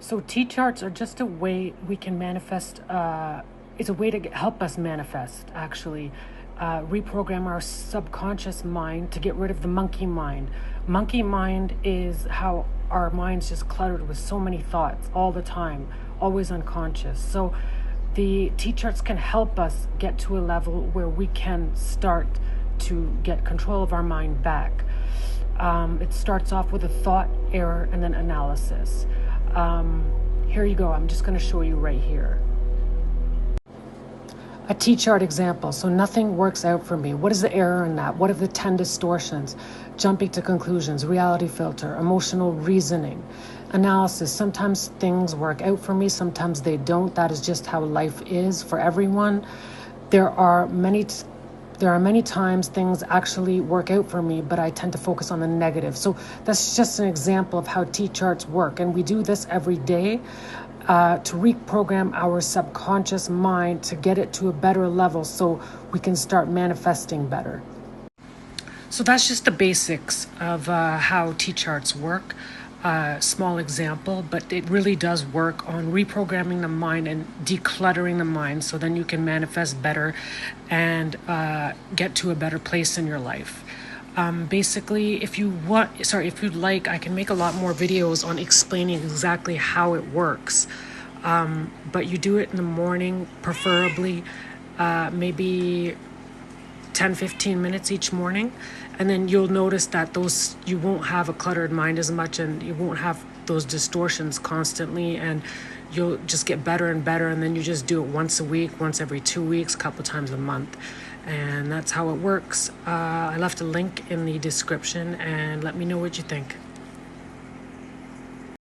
So T-charts are just a way we can manifest, it's a way to help us manifest, actually. Reprogram our subconscious mind to get rid of the monkey mind. Monkey mind is how our mind's just cluttered with so many thoughts all the time, always unconscious. So the T-charts can help us get to a level where we can start to get control of our mind back. It starts off with a thought, error, and then analysis. Here you go. I'm just going to show you right here. A T-chart example. So nothing works out for me. What is the error in that? What are the 10 distortions? Jumping to conclusions, reality filter, emotional reasoning, analysis. Sometimes things work out for me, sometimes they don't. That is just how life is for everyone. There are many times things actually work out for me, but I tend to focus on the negative. So that's just an example of how T-charts work. And we do this every day to reprogram our subconscious mind to get it to a better level so we can start manifesting better. So that's just the basics of how T-charts work. Small example, but it really does work on reprogramming the mind and decluttering the mind, so then you can manifest better and get to a better place in your life. Basically, if you'd like, I can make a lot more videos on explaining exactly how it works. But you do it in the morning, preferably, maybe 10-15 minutes each morning, and then you'll notice that you won't have a cluttered mind as much, and you won't have those distortions constantly, and you'll just get better and better. And then you just do it once a week, once every 2 weeks, a couple times a month, and that's how it works. I left a link in the description, and let me know what you think.